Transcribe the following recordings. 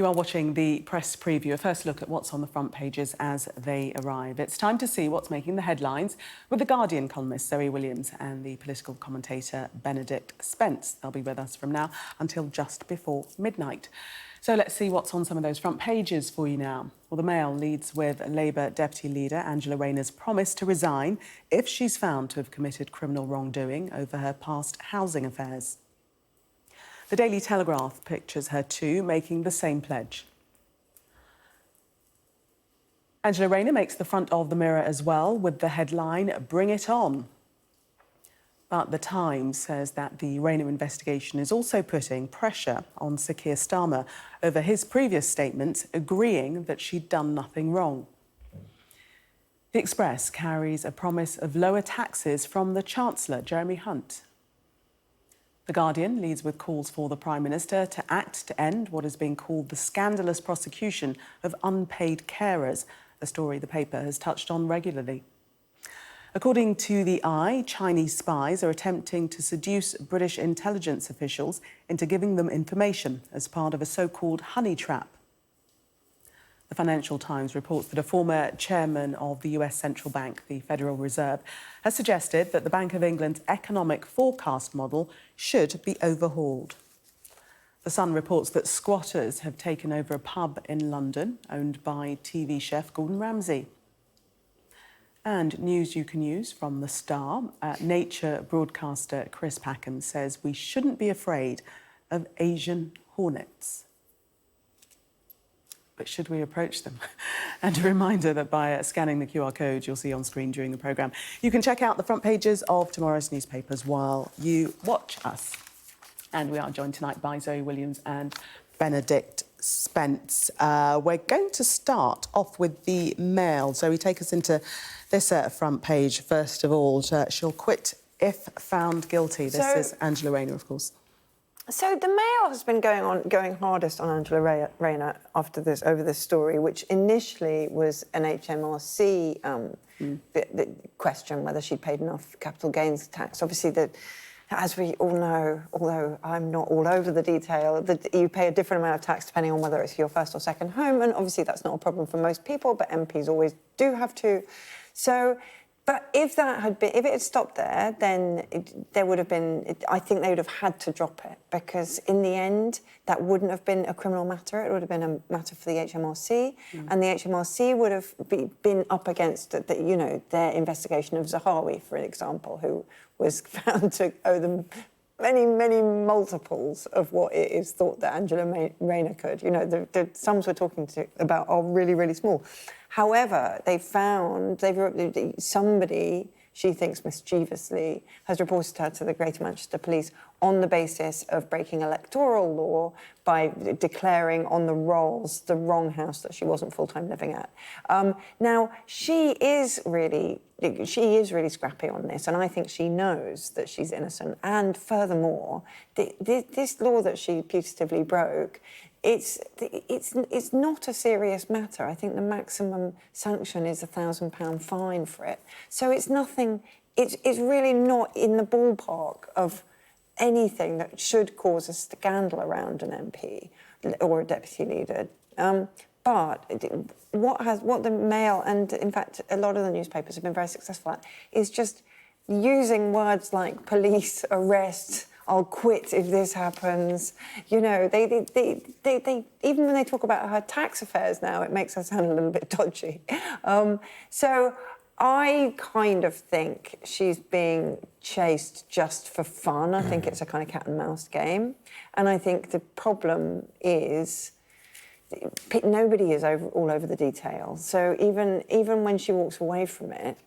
You are watching the press preview, a first look at what's on the front pages as they arrive. It's time to see what's making the headlines with the Guardian columnist Zoe Williams and the political commentator Benedict Spence. They'll be with us from now until just before midnight. So let's see what's on some of those front pages for you now. Well, the Mail leads with Labour Deputy Leader Angela Rayner's promise to resign if she's found to have committed criminal wrongdoing over her past housing affairs. The Daily Telegraph pictures her too, making the same pledge. Angela Rayner makes the front of the Mirror as well, with the headline, "Bring it on." But the Times says that the Rayner investigation is also putting pressure on Sir Keir Starmer over his previous statements, agreeing that she'd done nothing wrong. The Express carries a promise of lower taxes from the Chancellor, Jeremy Hunt. The Guardian leads with calls for the Prime Minister to act to end what is being called the scandalous prosecution of unpaid carers, a story the paper has touched on regularly. According to the Eye, Chinese spies are attempting to seduce British intelligence officials into giving them information as part of a so-called honey trap. The Financial Times reports that a former chairman of the US Central Bank, the Federal Reserve, has suggested that the Bank of England's economic forecast model should be overhauled. The Sun reports that squatters have taken over a pub in London owned by TV chef Gordon Ramsay. And news you can use from The Star. Nature broadcaster Chris Packham says we shouldn't be afraid of Asian hornets. But should we approach them? And a reminder that by scanning the QR code you'll see on screen during the programme, you can check out the front pages of tomorrow's newspapers while you watch us. And we are joined tonight by Zoe Williams and Benedict Spence. We're going to start off with the Mail. Zoe, take us into this front page. First of all, she'll quit if found guilty. This is Angela Rayner, of course. So the Mail has been going hardest on Angela Rayner over this story, which initially was an HMRC the question whether she'd paid enough capital gains tax. Obviously, as we all know, although I'm not all over the detail, that you pay a different amount of tax depending on whether it's your first or second home, and obviously that's not a problem for most people, but MPs always do have to. So. But if it had stopped there, then there would have been, I think they would have had to drop it, because in the end, that wouldn't have been a criminal matter. It would have been a matter for the HMRC, and the HMRC would have been up against, their investigation of Zahawi, for example, who was found to owe them many, many multiples of what it is thought that Angela Rayner could. The sums we're talking about are really, really small. However, somebody, she thinks mischievously, has reported her to the Greater Manchester Police on the basis of breaking electoral law by declaring on the rolls the wrong house that she wasn't full-time living at. Now, she is really scrappy on this, and I think she knows that she's innocent. And furthermore, this law that she putatively broke, it's not a serious matter. I think the maximum sanction is a £1,000 fine for it. So it's nothing. It's really not in the ballpark of anything that should cause a scandal around an MP or a deputy leader. But what the Mail, and in fact a lot of the newspapers have been very successful at, is just using words like police, arrest, I'll quit if this happens. They even when they talk about her tax affairs now, it makes her sound a little bit dodgy. So I kind of think she's being chased just for fun. I think it's a kind of cat and mouse game. And I think the problem is nobody is all over the details. So even when she walks away from it,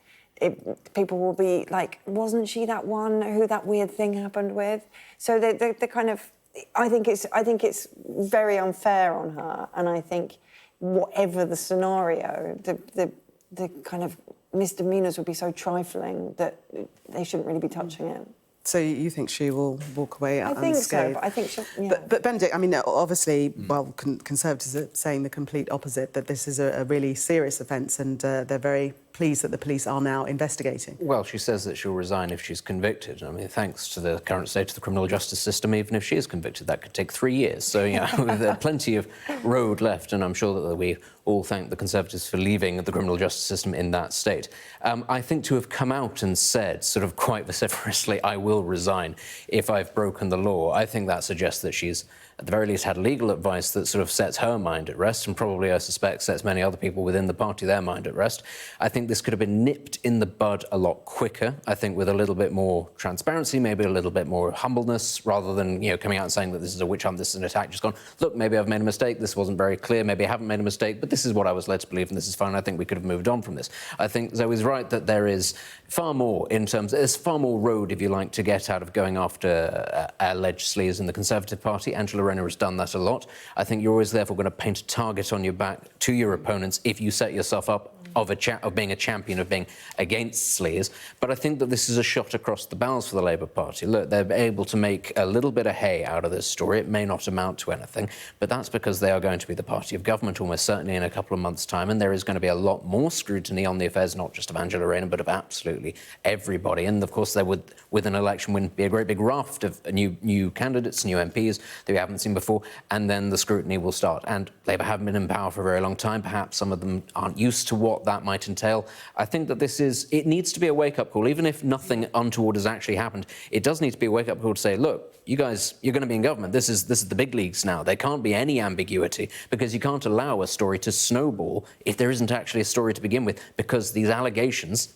people will be like, wasn't she that one who that weird thing happened with? So they're kind of, I think it's very unfair on her, and I think whatever the scenario, the kind of misdemeanours would be so trifling that they shouldn't really be touching it. So you think she will walk away unscathed? I think so, but I think she'll... Yeah. But Benedict, I mean, obviously, Conservatives are saying the complete opposite, that this is a really serious offence, and they're very pleased that the police are now investigating. Well, she says that she'll resign if she's convicted. I mean, thanks to the current state of the criminal justice system, even if she is convicted, that could take 3 years. So, yeah, there's plenty of road left, and I'm sure that we all thank the Conservatives for leaving the criminal justice system in that state. I think to have come out and said, sort of quite vociferously, I will resign if I've broken the law, I think that suggests that she's, at the very least, had legal advice that sort of sets her mind at rest, and probably, I suspect, sets many other people within the party their mind at rest. I think this could have been nipped in the bud a lot quicker, I think with a little bit more transparency, maybe a little bit more humbleness, rather than, you know, coming out and saying that this is a witch hunt, this is an attack, just gone, look, maybe I've made a mistake, this wasn't very clear, maybe I haven't made a mistake, but this is what I was led to believe, and this is fine. I think we could have moved on from this. I think Zoe's right that there is far more there's far more road, if you like, to get out of going after alleged sleaze in the Conservative Party. Angela Rayner has done that a lot. I think you're always therefore going to paint a target on your back to your opponents if you set yourself up of being a champion of being against sleaze. But I think that this is a shot across the bows for the Labour Party. Look, they're able to make a little bit of hay out of this story. It may not amount to anything, but that's because they are going to be the party of government almost certainly in a couple of months' time, and there is going to be a lot more scrutiny on the affairs, not just of Angela Rayner, but of absolutely everybody. And, of course, there would, with an election win, be a great big raft of new candidates, new MPs that we haven't seen before, and then the scrutiny will start. And Labour haven't been in power for a very long time. Perhaps some of them aren't used to what that might entail. I think that it needs to be a wake-up call. Even if nothing untoward has actually happened, it does need to be a wake-up call to say, look, you guys, you're going to be in government. This is the big leagues now. There can't be any ambiguity, because you can't allow a story to snowball if there isn't actually a story to begin with, because these allegations,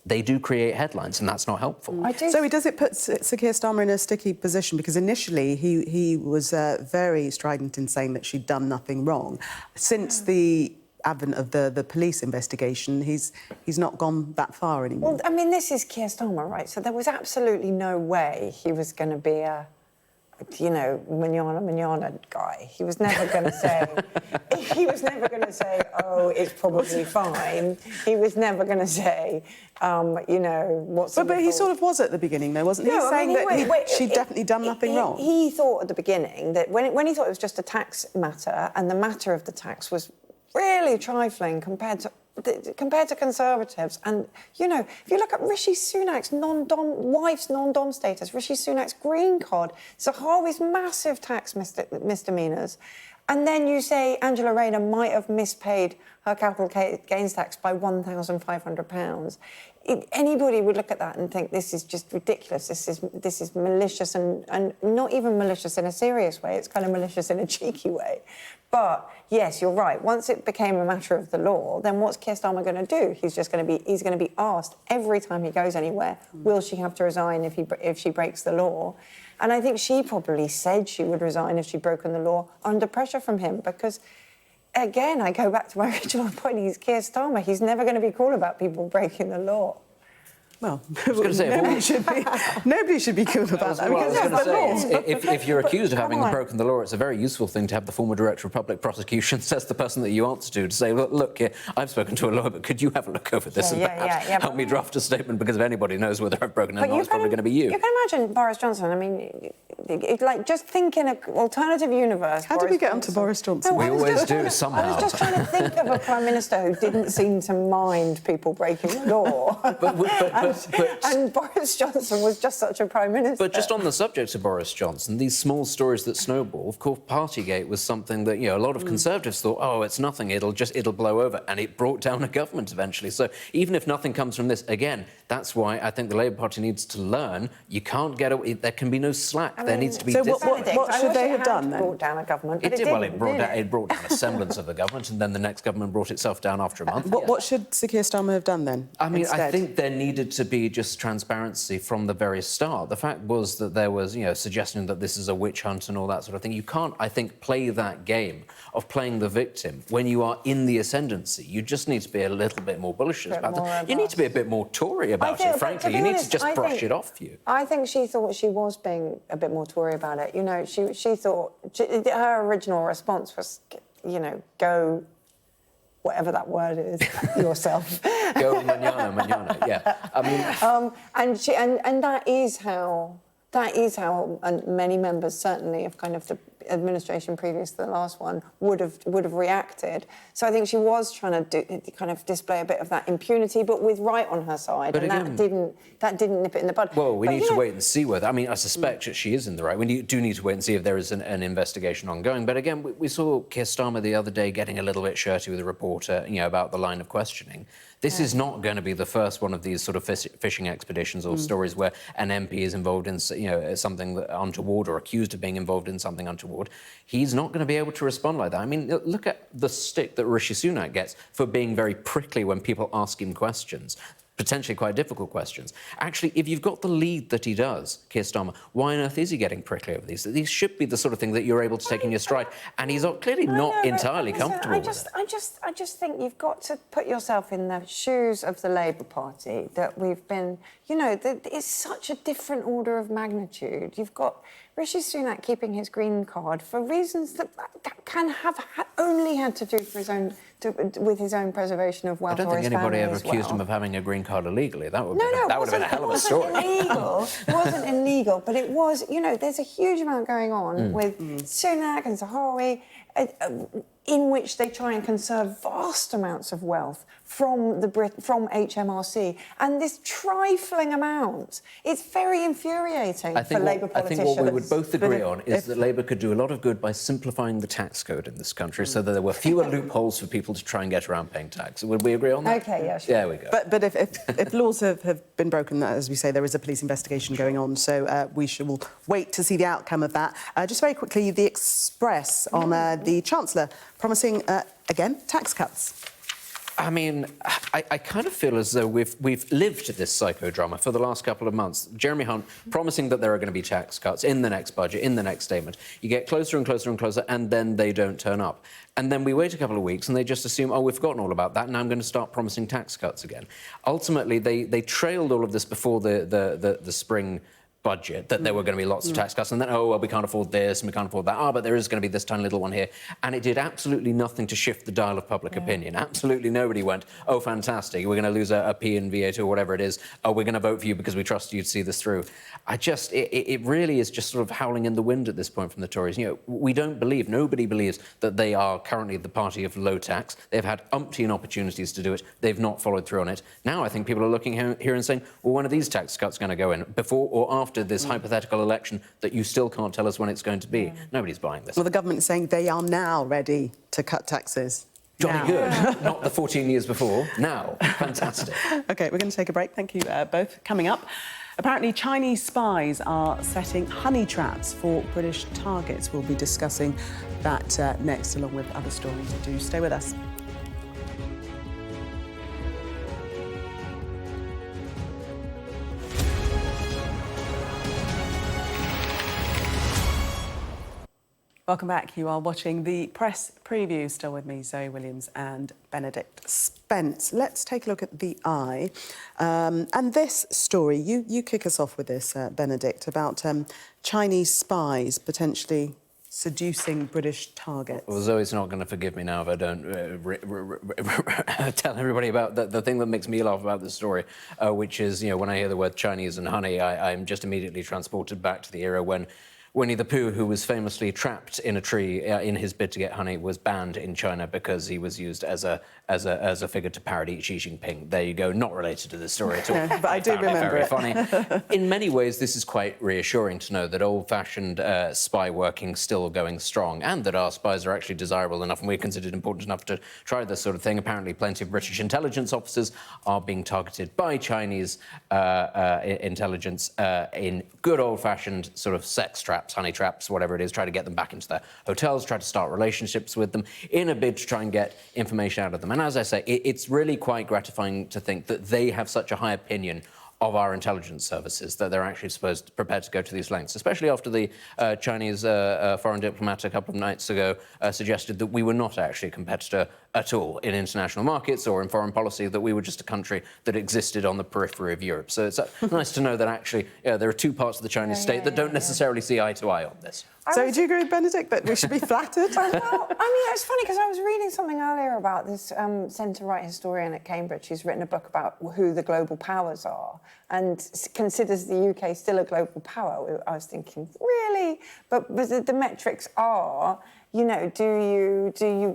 they do create headlines, and that's not helpful. So does it put Sir Keir Starmer in a sticky position? Because initially he was very strident in saying that she'd done nothing wrong. Since the advent of the police investigation, he's not gone that far anymore. Well, I mean, this is Keir Starmer, right? So there was absolutely no way he was going to be a, you know, manana guy. He was never going to say, oh, it's probably fine. He was never going to say, you know, what's... But he sort of was at the beginning, though, wasn't he? No, saying that she'd definitely done nothing wrong. He thought at the beginning that when he thought it was just a tax matter, and the matter of the tax was really trifling compared to Conservatives. And, you know, if you look at Rishi Sunak's wife's non-dom status, Rishi Sunak's green card, Zahawi's massive tax misdemeanours, and then you say Angela Rayner might have mispaid her capital gains tax by £1,500. Anybody would look at that and think this is just ridiculous. This is malicious, and not even malicious in a serious way. It's kind of malicious in a cheeky way. But yes, you're right. Once it became a matter of the law, then what's Keir Starmer going to do? He's going to be asked every time he goes anywhere, will she have to resign if she breaks the law? And I think she probably said she would resign if she'd broken the law under pressure from him, because, again, I go back to my original point, he's Keir Starmer. He's never going to be cool about people breaking the law. Well, nobody should be cool about that. Because that's the law. If you're accused of having broken the law, it's a very useful thing to have the former Director of Public Prosecution, says the person that you answer to say, look, I've spoken to a lawyer, but could you have a look over this and perhaps help me draft a statement, because if anybody knows whether I've broken it or not, it's probably going to be you. You can imagine Boris Johnson, I mean, like, just think in an alternative universe. How did we get onto Boris Johnson? We always do, somehow. I was just trying to think of a Prime Minister who didn't seem to mind people breaking the law. And Boris Johnson was just such a Prime Minister. But just on the subject of Boris Johnson, these small stories that snowball, of course, Partygate was something that, you know, a lot of Conservatives thought, oh, it's nothing, it'll blow over, and it brought down a government eventually. So even if nothing comes from this, again, that's why I think the Labour Party needs to learn you can't get away, there can be no slack, there needs to be... So what should they have done then? Brought down a government, but it brought down a semblance of the government, and then the next government brought itself down after a month. What should Sir Keir Starmer have done then? I mean, instead? I think there needed to be just transparency from the very start. The fact was that there was, you know, suggestion that this is a witch hunt and all that sort of thing. You can't, I think, play that game of playing the victim when you are in the ascendancy. You just need to be a little bit more bullish about that. You need to be a bit more Tory about it, frankly. You need to just brush it off you. I think she thought she was being a bit more Tory about it. You know, she thought... her original response was, you know, go... whatever that word is, yourself. Go manana, yeah. I mean, and that is how many members certainly of kind of the administration previous to the last one would have reacted. So I think she was trying to kind of display a bit of that impunity, but with right on her side, but and again, that didn't nip it in the bud. Well, we but, need to wait and see whether. I mean, I suspect that she is in the right. We do need to wait and see if there is an investigation ongoing. But again, we saw Keir Starmer the other day getting a little bit shirty with a reporter, about the line of questioning. This is not going to be the first one of these sort of fishing expeditions or stories where an MP is involved in, something untoward or accused of being involved in something untoward. He's not going to be able to respond like that. I mean, look at the stick that Rishi Sunak gets for being very prickly when people ask him questions. Potentially quite difficult questions. Actually, if you've got the lead that he does, Keir Starmer, why on earth is he getting prickly over these? These should be the sort of thing that you're able to take in your stride, and he's clearly not entirely comfortable with it. I just think you've got to put yourself in the shoes of the Labour Party, that we've been, it's such a different order of magnitude. You've got Rishi Sunak keeping his green card for reasons that can have only had to do with his own preservation of wealth. I don't think anybody ever accused him of having a green card illegally. That would have been a hell of a story. It wasn't illegal, but it was. There's a huge amount going on with Sunak and Zahawi, in which they try and conserve vast amounts of wealth from HMRC, and this trifling amount. It's very infuriating for Labour politicians. I think what we would both agree on is that Labour could do a lot of good by simplifying the tax code in this country so that there were fewer loopholes for people to try and get around paying tax. Would we agree on that? OK, yeah, sure. There we go. But if laws have been broken, as we say, there is a police investigation going on, so we'll wait to see the outcome of that. Just very quickly, the Express on the Chancellor promising, again, tax cuts. I mean, I kind of feel as though we've lived this psychodrama for the last couple of months. Jeremy Hunt promising that there are going to be tax cuts in the next budget, in the next statement. You get closer and closer and closer, and then they don't turn up. And then we wait a couple of weeks and they just assume, oh, we've forgotten all about that, and now I'm going to start promising tax cuts again. Ultimately, they trailed all of this before the spring budget, that there were going to be lots of tax cuts, and then, oh, well, we can't afford this and we can't afford that. But there is going to be this tiny little one here. And it did absolutely nothing to shift the dial of public opinion. Absolutely nobody went, oh, fantastic, we're going to lose a P in VAT or whatever it is. Oh, we're going to vote for you because we trust you to see this through. It really is just sort of howling in the wind at this point from the Tories. Nobody believes that they are currently the party of low tax. They've had umpteen opportunities to do it. They've not followed through on it. Now I think people are looking here and saying, well, when are these tax cuts going to go in? Before or after this hypothetical election that you still can't tell us when it's going to be? Nobody's buying this. Well, the government is saying they are now ready to cut taxes. Jolly good. Not the 14 years before. Now. Fantastic. OK, we're going to take a break. Thank you both. Coming up, apparently Chinese spies are setting honey traps for British targets. We'll be discussing that next, along with other stories. Do stay with us. Welcome back. You are watching the press preview. Still with me, Zoe Williams and Benedict Spence. Let's take a look at the Eye. And this story, you kick us off with this, Benedict, about Chinese spies potentially seducing British targets. Well, Zoe's not going to forgive me now if I don't tell everybody about the thing that makes me laugh about this story, which is, when I hear the word Chinese and honey, I'm just immediately transported back to the era when Winnie the Pooh, who was famously trapped in a tree in his bid to get honey, was banned in China because he was used as a figure to parody Xi Jinping. There you go, not related to this story at all. No, but I do remember it. Very funny. In many ways, this is quite reassuring to know that old-fashioned spy working still going strong, and that our spies are actually desirable enough and we're considered important enough to try this sort of thing. Apparently, plenty of British intelligence officers are being targeted by Chinese intelligence in good old-fashioned sort of sex traps, honey traps, whatever it is, try to get them back into their hotels, try to start relationships with them in a bid to try and get information out of them. And as I say, it's really quite gratifying to think that they have such a high opinion of our intelligence services that they're actually prepared to go to these lengths, especially after the Chinese foreign diplomat a couple of nights ago suggested that we were not actually a competitor at all in international markets or in foreign policy, that we were just a country that existed on the periphery of Europe. So it's nice to know that actually there are two parts of the Chinese state that don't necessarily see eye to eye on this. So do you agree with Benedict that we should be flattered? Well, I mean, it's funny because I was reading something earlier about this centre-right historian at Cambridge who's written a book about who the global powers are and considers the UK still a global power. I was thinking, really? But the metrics are, you know,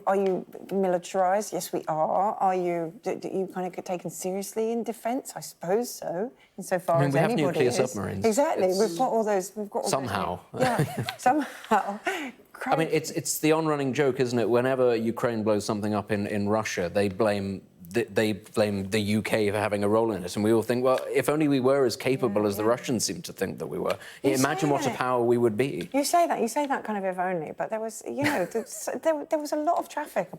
are you militarised? Yes, we are. Are you kind of taken seriously in defence? I suppose so, insofar as anybody we have nuclear is. submarines. Exactly. We've got all those. Somehow. Somehow. I mean, it's the on-running joke, isn't it? Whenever Ukraine blows something up in Russia, they blame the UK for having a role in it, and we all think, well, if only we were as capable as the Russians seem to think that we were. Imagine what a power we would be. You say that kind of if only, but there was, you know, there was a lot of traffic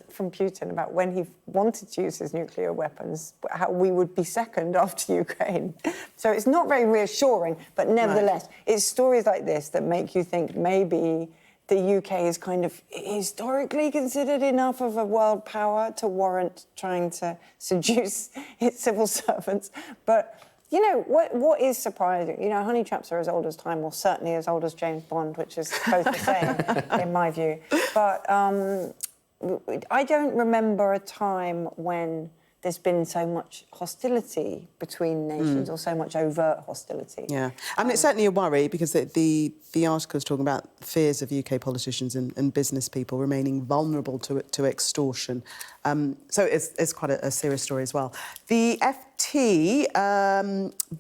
from Putin about when he wanted to use his nuclear weapons, how we would be second after Ukraine. So it's not very reassuring, but nevertheless, it's stories like this that make you think maybe the UK is kind of historically considered enough of a world power to warrant trying to seduce its civil servants. But, you know, what is surprising, you know, honey traps are as old as time, or certainly as old as James Bond, which is both the same, in my view. But I don't remember a time when there's been so much hostility between nations, or so much overt hostility. Yeah, I mean, it's certainly a worry because the article is talking about fears of UK politicians and business people remaining vulnerable to extortion. So it's quite a serious story as well. The FT,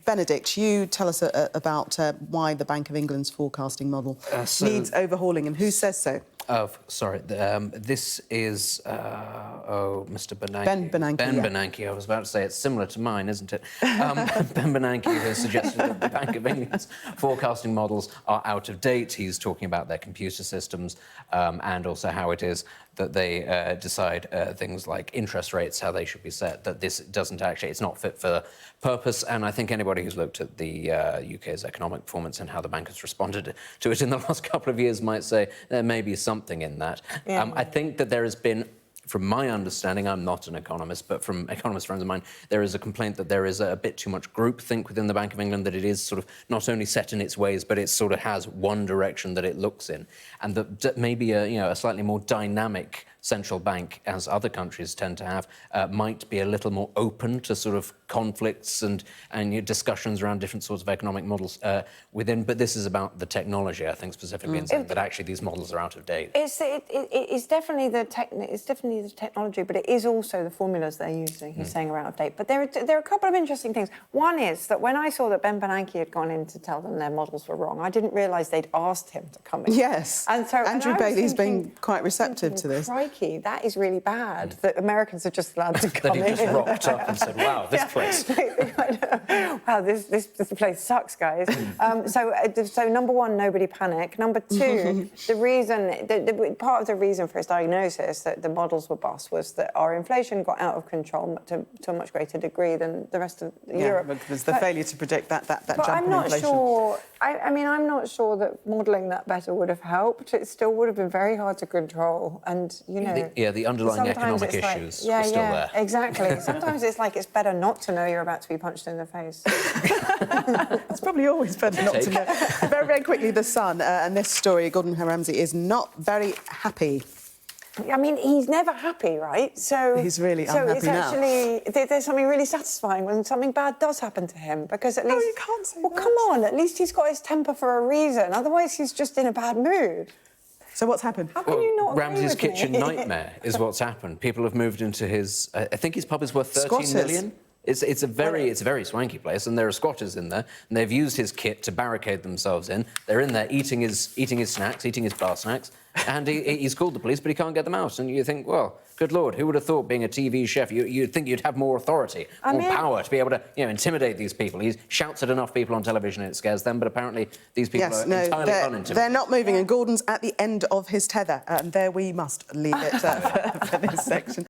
Benedict, you tell us about why the Bank of England's forecasting model needs overhauling, and who says so? This is Mr. Bernanke. Ben Bernanke. Ben Bernanke. I was about to say it's similar to mine, isn't it? Ben Bernanke has suggested that the Bank of England's forecasting models are out of date. He's talking about their computer systems and also how it is that they decide things like interest rates, how they should be set, that this doesn't actually, it's not fit for purpose. And I think anybody who's looked at the UK's economic performance and how the bank has responded to it in the last couple of years might say there may be something in that. Yeah. I think that there has been, from my understanding, I'm not an economist, but from economist friends of mine, there is a complaint that there is a bit too much groupthink within the Bank of England, that it is sort of not only set in its ways, but it sort of has one direction that it looks in, and that maybe a slightly more dynamic central bank, as other countries tend to have, might be a little more open to sort of conflicts and discussions around different sorts of economic models within. But this is about the technology, I think, specifically, and saying that actually these models are out of date. It's definitely the technology, but it is also the formulas they're using. He's saying are out of date. But there are a couple of interesting things. One is that when I saw that Ben Bernanke had gone in to tell them their models were wrong, I didn't realise they'd asked him to come in. Yes. And so Andrew Bailey's been quite receptive to this. Crikey, that is really bad that Americans are just allowed to come in. That he just rocked up and said, wow, this place. Wow, this place sucks, guys. So number one, nobody panic. Number two, part of the reason for his diagnosis that the models were bust was that our inflation got out of control to a much greater degree than the rest of Europe. But there's the failure to predict that jump in inflation. I'm not sure. I mean, I'm not sure that modelling that better would have helped. It still would have been very hard to control, and you know. The underlying economic issues are still there. Exactly. Sometimes it's like it's better not to know you're about to be punched in the face. It's probably always better not to know. Very, very quickly, The Sun and this story, Gordon Ramsay is not very happy. I mean, he's never happy, right? So he's really unhappy now. So it's actually there's something really satisfying when something bad does happen to him, because at least you can't say that. Come on, at least he's got his temper for a reason. Otherwise, he's just in a bad mood. So what's happened? How can you not Ramsay's kitchen nightmare is what's happened. People have moved into his. I think his pub is worth 13 million. It's a very swanky place, and there are squatters in there, and they've used his kit to barricade themselves in. They're in there eating his snacks, eating his bar snacks, and he's called the police, but he can't get them out. And you think, well, good Lord, who would have thought, being a TV chef, you'd think you'd have more authority, more power to be able to, intimidate these people. He shouts at enough people on television and it scares them, but apparently these people are entirely unintimidated. They're not moving, and Gordon's at the end of his tether, and there we must leave it for this section.